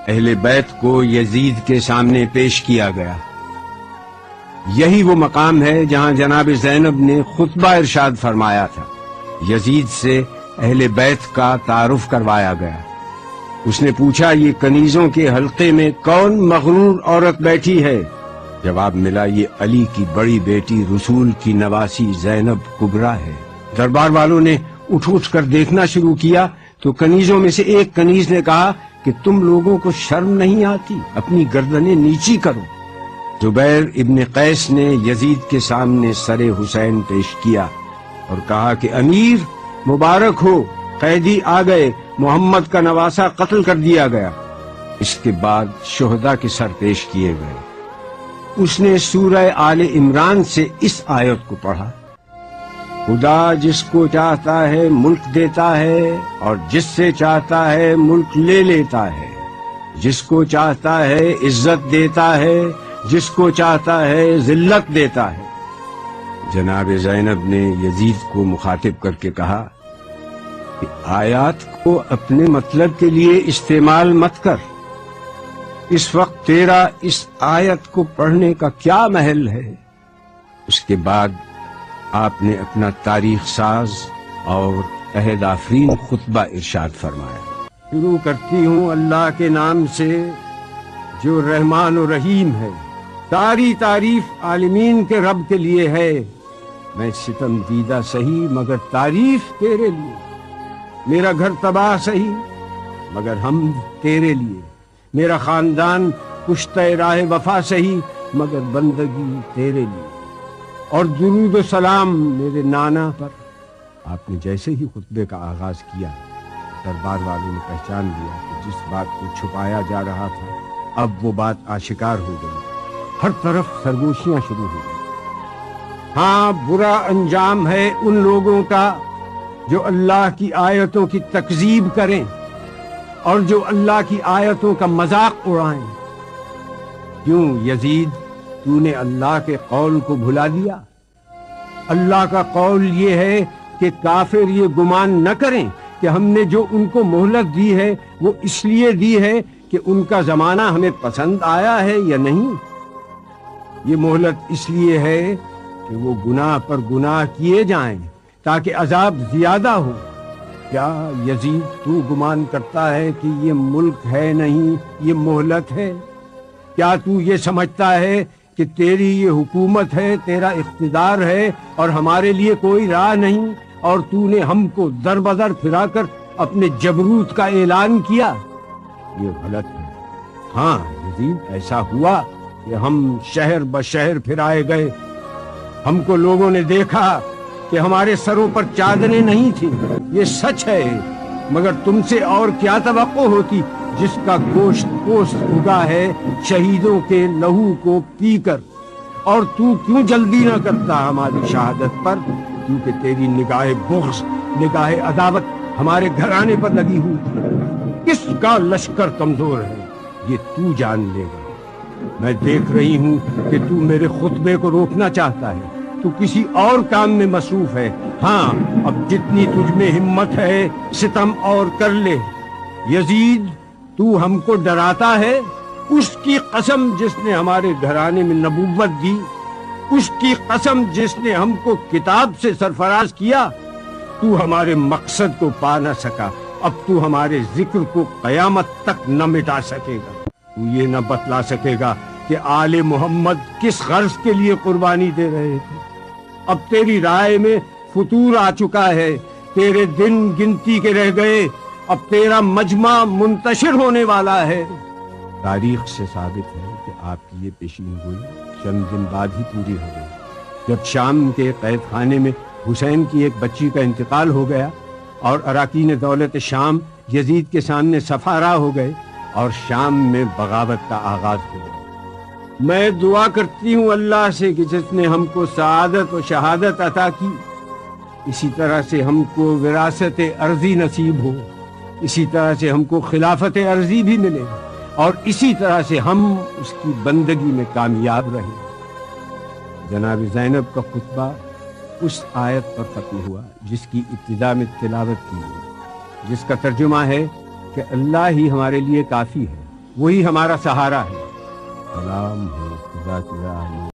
اہل بیت کو یزید کے سامنے پیش کیا گیا۔ یہی وہ مقام ہے جہاں جناب زینب نے خطبہ ارشاد فرمایا تھا۔ یزید سے اہل بیت کا تعارف کروایا گیا۔ اس نے پوچھا، یہ کنیزوں کے حلقے میں کون مغرور عورت بیٹھی ہے؟ جواب ملا، یہ علی کی بڑی بیٹی رسول کی نواسی زینب کبریٰ ہے۔ دربار والوں نے اٹھ کر دیکھنا شروع کیا تو کنیزوں میں سے ایک کنیز نے کہا کہ تم لوگوں کو شرم نہیں آتی؟ اپنی گردنیں نیچی کرو۔ زبیر ابن قیس نے یزید کے سامنے سر حسین پیش کیا اور کہا کہ امیر مبارک ہو، قیدی آ گئے، محمد کا نواسا قتل کر دیا گیا۔ اس کے بعد شہداء کے سر پیش کیے گئے۔ اس نے سورہ آل عمران سے اس آیت کو پڑھا، خدا جس کو چاہتا ہے ملک دیتا ہے اور جس سے چاہتا ہے ملک لے لیتا ہے، جس کو چاہتا ہے عزت دیتا ہے، جس کو چاہتا ہے ذلت دیتا ہے۔ جناب زینب نے یزید کو مخاطب کر کے کہا کہ آیات کو اپنے مطلب کے لیے استعمال مت کر۔ اس وقت تیرا اس آیت کو پڑھنے کا کیا محل ہے؟ اس کے بعد آپ نے اپنا تاریخ ساز اور عہد آفرین خطبہ ارشاد فرمایا۔ شروع کرتی ہوں اللہ کے نام سے جو رحمان و رحیم ہے۔ ساری تعریف عالمین کے رب کے لیے ہے۔ میں ستم دیدہ سہی مگر تعریف تیرے لیے، میرا گھر تباہ سہی مگر حمد تیرے لیے، میرا خاندان کشتہ راہ وفا سہی مگر بندگی تیرے لیے، اور درود و سلام میرے نانا پر۔ آپ نے جیسے ہی خطبے کا آغاز کیا، دربار والوں نے پہچان لیا کہ جس بات کو چھپایا جا رہا تھا اب وہ بات آشکار ہو گئی۔ ہر طرف سرگوشیاں شروع ہو گئی۔ ہاں، برا انجام ہے ان لوگوں کا جو اللہ کی آیتوں کی تکذیب کریں اور جو اللہ کی آیتوں کا مذاق اڑائیں۔ کیوں یزید، تو نے اللہ کے قول کو بھلا دیا؟ اللہ کا قول یہ ہے کہ کافر یہ گمان نہ کریں کہ ہم نے جو ان کو مہلت دی ہے وہ اس لیے دی ہے کہ ان کا زمانہ ہمیں پسند آیا ہے یا نہیں۔ یہ مہلت اس لیے ہے کہ وہ گناہ پر گناہ کیے جائیں تاکہ عذاب زیادہ ہو۔ کیا یزید تو گمان کرتا ہے کہ یہ ملک ہے نہیں، یہ مہلت ہے؟ کیا تو یہ سمجھتا ہے کہ تیری یہ حکومت ہے، تیرا اقتدار ہے اور ہمارے لیے کوئی راہ نہیں، اور تو نے ہم کو در بدر پھرا کر اپنے جبروت کا اعلان کیا؟ یہ غلط ہے۔ ہاں یزید، ایسا ہوا کہ ہم شہر بشہر پھرائے گئے، ہم کو لوگوں نے دیکھا کہ ہمارے سروں پر چادریں نہیں تھیں، یہ سچ ہے، مگر تم سے اور کیا توقع ہوتی جس کا گوشت پوست اگا ہے شہیدوں کے لہو کو پی کر؟ اور تو کیوں جلدی نہ کرتا ہماری شہادت پر؟ کیونکہ تیری نگاہ بغض، نگاہ عداوت ہمارے گھرانے پر لگی ہوئی تھی۔ کس کا لشکر کمزور ہے یہ تو جان لے گا۔ میں دیکھ رہی ہوں کہ تو میرے خطبے کو روکنا چاہتا ہے، تو کسی اور کام میں مصروف ہے۔ ہاں، اب جتنی تجھ میں ہمت ہے ستم اور کر لے۔ یزید، تو ہم کو ڈراتا ہے؟ اس کی قسم جس نے ہمارے گھرانے میں نبوت دی، اس کی قسم جس نے ہم کو کتاب سے سرفراز کیا، تو ہمارے مقصد کو پا نہ سکا، اب تو ہمارے ذکر کو قیامت تک نہ مٹا سکے گا۔ تو یہ نہ بتلا سکے گا کہ آل محمد کس غرض کے لیے قربانی دے رہے تھے۔ اب تیری رائے میں فتور آ چکا ہے، تیرے دن گنتی کے رہ گئے، اب تیرا مجمع منتشر ہونے والا ہے۔ تاریخ سے ثابت ہے کہ آپ کی یہ پیشین گوئی چند دن بعد ہی پوری ہو گئی، جب شام کے قید خانے میں حسین کی ایک بچی کا انتقال ہو گیا اور اراکین دولت شام یزید کے سامنے سفارا ہو گئے اور شام میں بغاوت کا آغاز ہو گیا۔ میں دعا کرتی ہوں اللہ سے کہ جس نے ہم کو سعادت و شہادت عطا کی، اسی طرح سے ہم کو وراثت ارضی نصیب ہو، اسی طرح سے ہم کو خلافت ارضی بھی ملے، اور اسی طرح سے ہم اس کی بندگی میں کامیاب رہیں۔ جناب زینب کا خطبہ اس آیت پر ختم ہوا جس کی ابتدا میں تلاوت کی گئی، جس کا ترجمہ ہے کہ اللہ ہی ہمارے لیے کافی ہے، وہی ہمارا سہارا ہے۔ سلام ہو خدا کی راہ میں۔